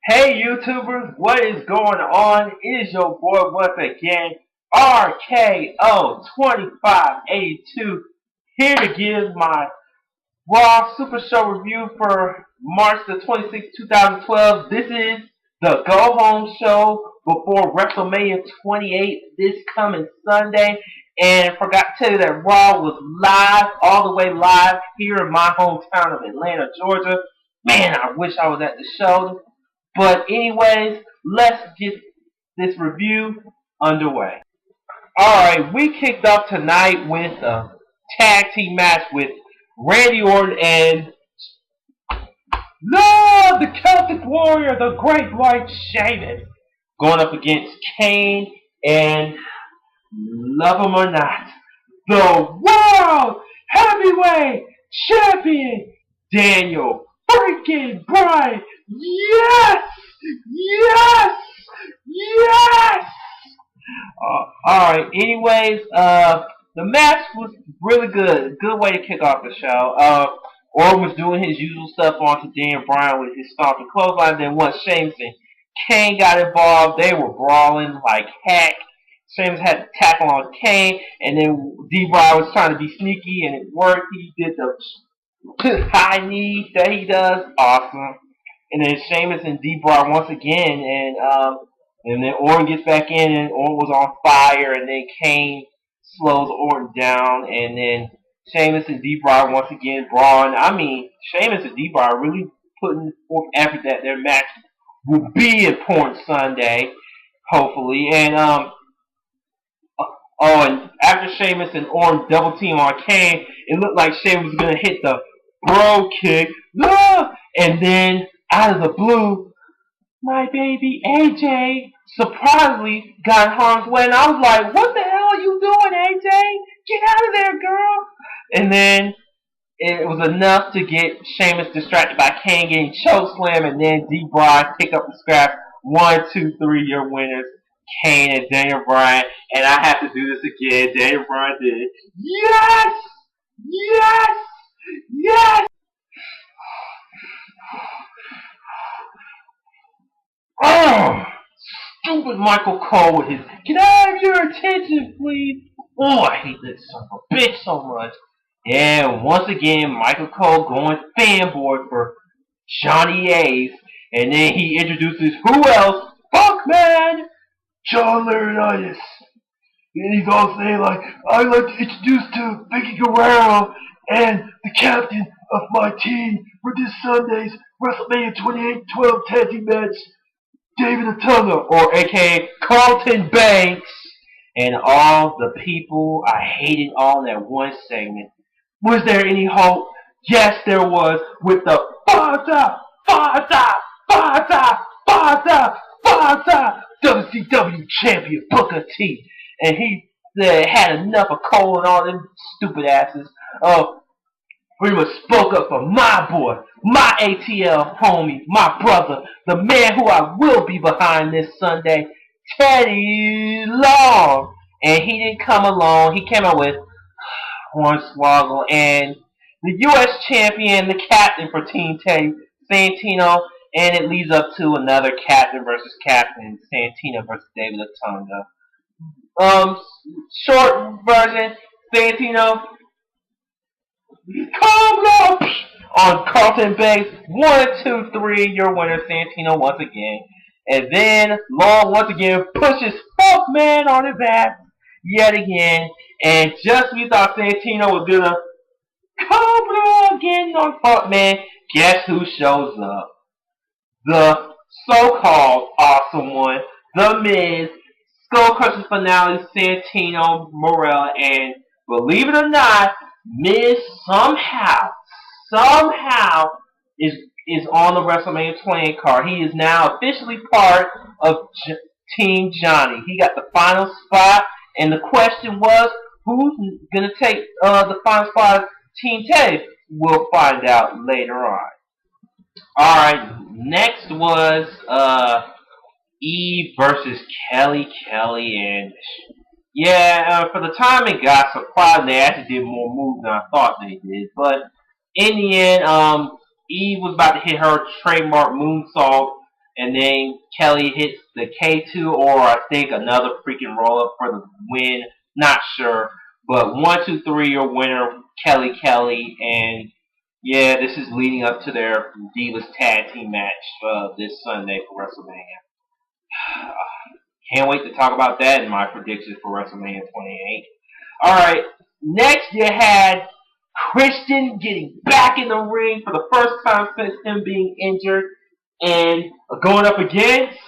Hey YouTubers, what is going on? It is your boy once again, RKO2582, here to give my Raw Super Show review for March the 26th, 2012. This is the go home show before Wrestlemania 28 this coming Sunday. And forgot to tell you that Raw was live, all the way live here in my hometown of Atlanta, Georgia. Man, I wish I was at the show. But anyways, let's get this review underway. Alright, we kicked off tonight with a tag team match with Randy Orton and the Celtic Warrior, the Great White Sheamus, going up against Kane and, love him or not, the World Heavyweight Champion, Daniel freaking Bryan. Yes! Yes! Yes! Alright, anyways, the match was really good. Good way to kick off the show. Orton was doing his usual stuff onto Daniel Bryan with his stomping clothesline. Then once Sheamus and Kane got involved, they were brawling like heck. Sheamus had to tackle on Kane, and then D-Bryan was trying to be sneaky, and it worked. He did the high knee that he does. Awesome. And then Sheamus and D-Bryan once again, and then Orton gets back in, and Orton was on fire, and then Kane slows Orton down, and then Sheamus and D-Bryan once again brawling. I mean, Sheamus and D-Bryan really putting forth effort that their match will be important Sunday, hopefully. And and after Sheamus and Orton double team on Kane, it looked like Sheamus was gonna hit the bro kick, and then out of the blue, my baby AJ surprisingly got in harm's way, and I was like, what the hell are you doing, AJ? Get out of there, girl! And then it was enough to get Sheamus distracted by Kane getting chokeslam, and then D-Bryan pick up the scrap. 1, 2, 3, your winners, Kane and Daniel Bryan. And I have to do this again. Daniel Bryan did it. Yes! Yes! Yes! Oh! Stupid Michael Cole with his, can I have your attention, please? Oh, I hate this son of a bitch so much. And once again, Michael Cole going fanboy for Johnny Ace. And then he introduces who else? Fuckman! John Laurinaitis. And he's all saying like, I'd like to introduce to Vicky Guerrero and the captain of my team for this Sunday's WrestleMania 28 12 tag team match, David Otunga, or aka Carlton Banks, and all the people I hated all in that one segment. Was there any hope? Yes, there was, with the Bada, Bada, Bada, Bada, Bada, WCW champion Booker T. And he said had enough of Cole and all them stupid asses. Pretty much spoke up for my boy, my ATL homie, my brother, the man who I will be behind this Sunday, Teddy Long. And he didn't come alone. He came out with Hornswoggle and the U.S. champion, the captain for Team Teddy, Santino. And it leads up to another captain versus captain, Santino versus David Otunga. Short version, Santino come up on Carlton Banks. 1, 2, 3, your winner, Santino once again. And then Long once again pushes Fuckman on his ass yet again. And just when you thought Santino was gonna come again on Fuckman, guess who shows up? The so-called awesome one, The Miz, Skull Crushers finale, Santino Morella, and believe it or not, Miz somehow is on the WrestleMania 28 card. He is now officially part of Team Johnny. He got the final spot, and the question was, who's gonna take the final spot of Team Teddy? We'll find out later on. Alright, next was Eve versus Kelly, and for the time it got surprised they actually did more moves than I thought they did. But in the end, Eve was about to hit her trademark moonsault, and then Kelly hits the K2, or I think another freaking roll up for the win. Not sure, but 1, 2, 3, your winner, Kelly, and yeah, this is leading up to their Divas Tag Team match this Sunday for WrestleMania. Can't wait to talk about that and my predictions for WrestleMania 28. Alright, next you had Christian getting back in the ring for the first time since him being injured and going up against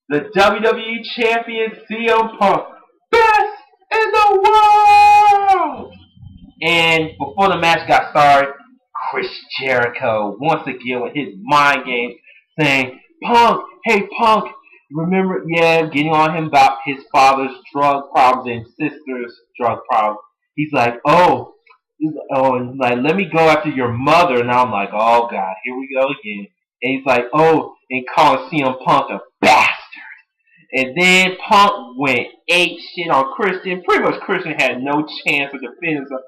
the WWE Champion CM Punk. Best in the world! And before the match got started, Chris Jericho once again with his mind games saying, Punk, hey Punk, remember, getting on him about his father's drug problems and sister's drug problems. He's like, and like, let me go after your mother. And I'm like, oh God, here we go again. And he's like, and calling CM Punk a bastard. And then Punk went ape shit on Christian. Pretty much Christian had no chance of defending himself.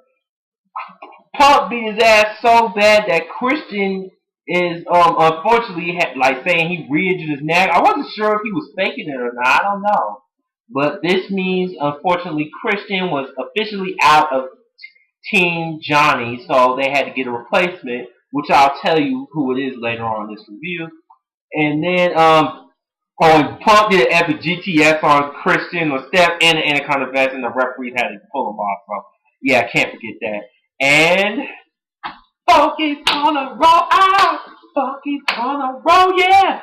Punk beat his ass so bad that Christian is unfortunately saying he re-injured his neck. I wasn't sure if he was faking it or not. I don't know. But this means unfortunately Christian was officially out of Team Johnny, so they had to get a replacement, which I'll tell you who it is later on in this review. And then Punk did an epic GTS on Christian with step and an Anaconda vest, and the referees had to pull him off. So yeah, I can't forget that. And Funky's gonna roll out. Funky's gonna roll, yeah.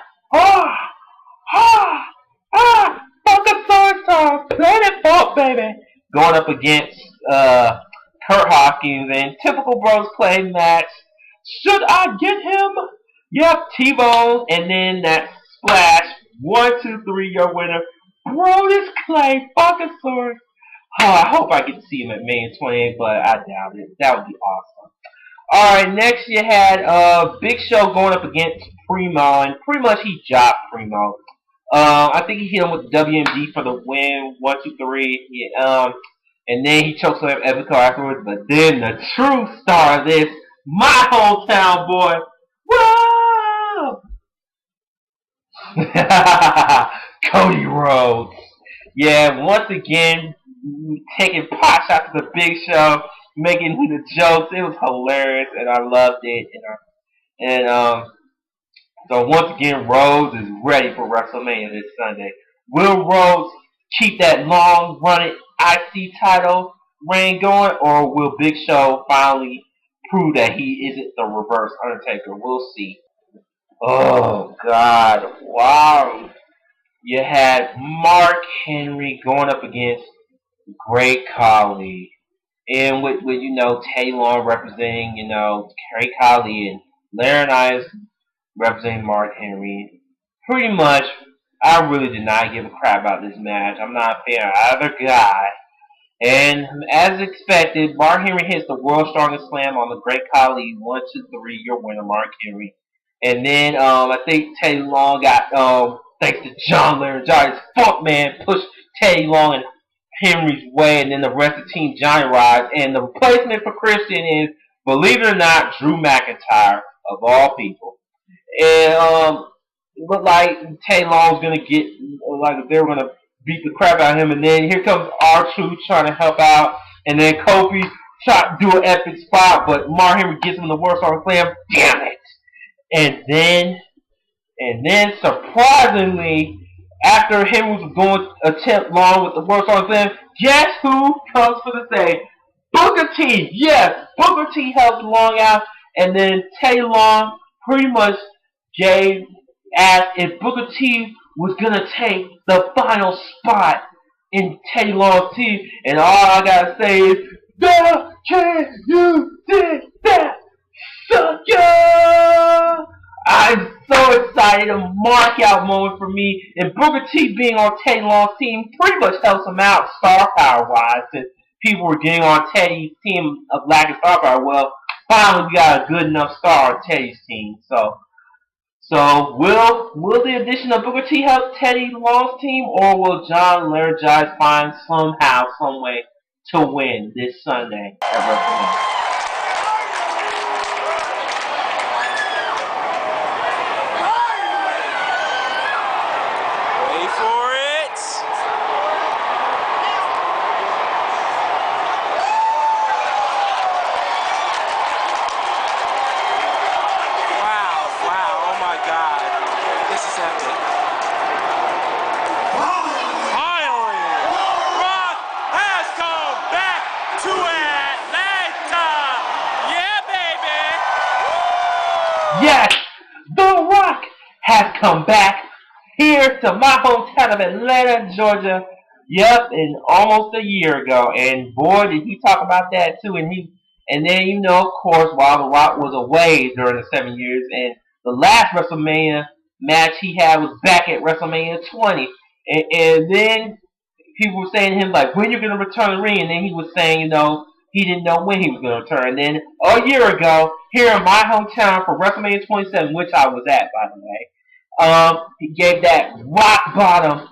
Funkasaurus time. Planet Funk, baby. Going up against Kurt Hawkins and typical Bros Clay match. Should I get him? Yep, T-Bone. And then that splash. 1, 2, 3, your winner. Brodus Clay, Funkasaurus. I hope I get to see him at May 28, but I doubt it. That would be awesome. Alright, next you had Big Show going up against Primo, and pretty much he dropped Primo. I think he hit him with the WMD for the win, 1, 2, 3. And then he chokes on Epico afterwards, but then the true star of this, my hometown boy, whoa! Cody Rhodes. Yeah, once again, taking pot shots at the Big Show, making the jokes. It was hilarious, and I loved it. So once again, Rhodes is ready for WrestleMania this Sunday. Will Rhodes keep that long-running IC title reign going, or will Big Show finally prove that he isn't the reverse Undertaker? We'll see. Oh, God. Wow. You had Mark Henry going up against Great Khali. And with Tay Long representing, Great Khali, and Laurinaitis representing Mark Henry. Pretty much, I really did not give a crap about this match. I'm not a fan of either guy. And as expected, Mark Henry hits the World's Strongest Slam on the Great Khali. 1, 2, 3, your winner, Mark Henry. And then I think Tay Long got, thanks to John Laurinaitis, Funk Man pushed Tay Long and Henry's way, and then the rest of Team Johnny rides. And the replacement for Christian is, believe it or not, Drew McIntyre, of all people. And it looked like Tay Long's gonna get, like they were gonna beat the crap out of him, and then here comes R-Truth trying to help out, and then Kofi tried to do an epic spot, but Mark Henry gets him the World's Strongest Slam. Damn it! And then surprisingly, after Henry was going to attempt Long with the World's Strongest Slam, guess who comes for the save? Booker T! Yes! Booker T helped Long out, and then Tay Long pretty much asked if Booker T was going to take the final spot in Tay Long's team, and all I got to say is, the can you did that, sucker! I'm so excited, a mark out moment for me, and Booker T being on Tay Long's team pretty much helps him out star power wise, since people were getting on Teddy's team of lack of star power. Well, finally we got a good enough star on Teddy's team. So will the addition of Booker T help Teddy Long's team, or will John Laurinaitis find somehow, some way to win this Sunday at WrestleMania? Yes, The Rock has come back here to my hometown of Atlanta, Georgia. Yep, and almost a year ago. And boy, did he talk about that too. And then of course, while The Rock was away during the 7 years, and the last WrestleMania match he had was back at WrestleMania 20. And then people were saying to him like, when you're gonna return to the ring, and then he was saying, he didn't know when he was gonna return. And then a year ago, here in my hometown for WrestleMania 27, which I was at by the way, he gave that rock bottom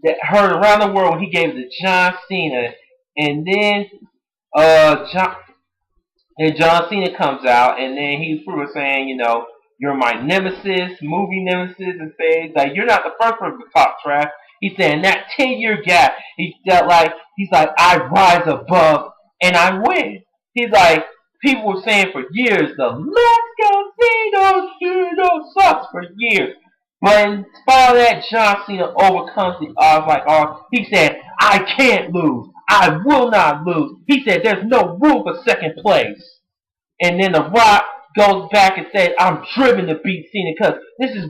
that heard around the world when he gave it to John Cena, and then John and John Cena comes out, and then he was saying, you're my nemesis, movie nemesis, and things like you're not the first person to talk trash. He said in that 10-year gap, he felt like I rise above and I win. He's like people were saying for years, the Let's Go Cena sucks for years. But in spite of that, John Cena overcomes the odds like all. He said, I can't lose. I will not lose. He said, there's no room for second place. And then The Rock goes back and says, I'm driven to beat Cena because this is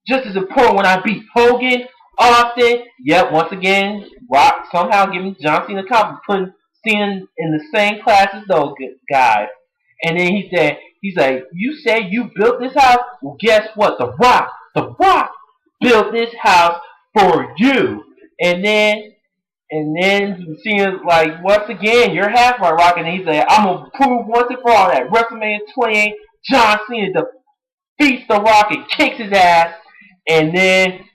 just as important when I beat Hogan, Austin. Yep, once again, Rock somehow giving John Cena a compliment, putting Cena in the same class as those guys. And then he's like, you say you built this house? Well, guess what? The Rock built this house for you. And then Cena's like, once again, you're half right, Rock. And he's like, I'm going to prove once and for all that WrestleMania 28, John Cena defeats The Rock and kicks his ass. And then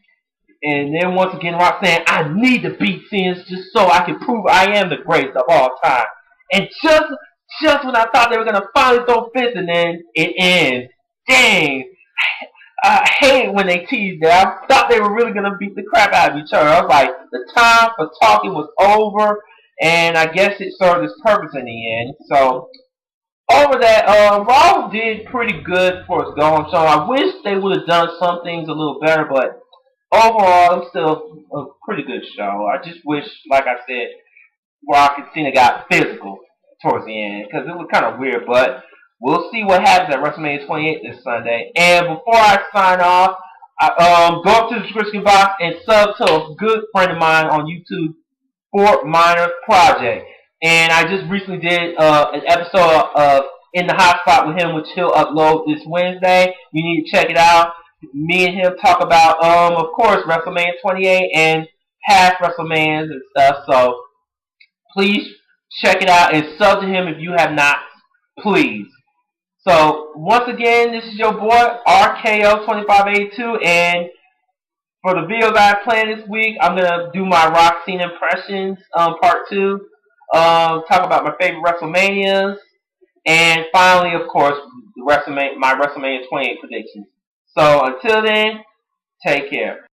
once again, Rock saying, I need to beat Cena just so I can prove I am the greatest of all time. And just when I thought they were going to finally throw fists, and then it ends. Dang. I hate when they teased that. I thought they were really going to beat the crap out of each other. I was like, the time for talking was over, and I guess it served its purpose in the end. So, over that, Raw did pretty good for its going show. I wish they would have done some things a little better, but overall, it's still a pretty good show. I just wish, like I said, Rock and Cena got physical towards the end, because it was kind of weird, but we'll see what happens at WrestleMania 28 this Sunday. And before I sign off, go up to the description box and sub to a good friend of mine on YouTube, Fort Minor Project. And I just recently did an episode of In the Hot Spot with him, which he'll upload this Wednesday. You need to check it out. Me and him talk about, of course, WrestleMania 28 and past WrestleManias and stuff. So please check it out and sub to him if you have not. Please. So, once again, this is your boy, RKO2582, and for the videos I have planned this week, I'm going to do my Rock Cena impressions, part 2, talk about my favorite WrestleManias, and finally, of course, my WrestleMania 28 predictions. So, until then, take care.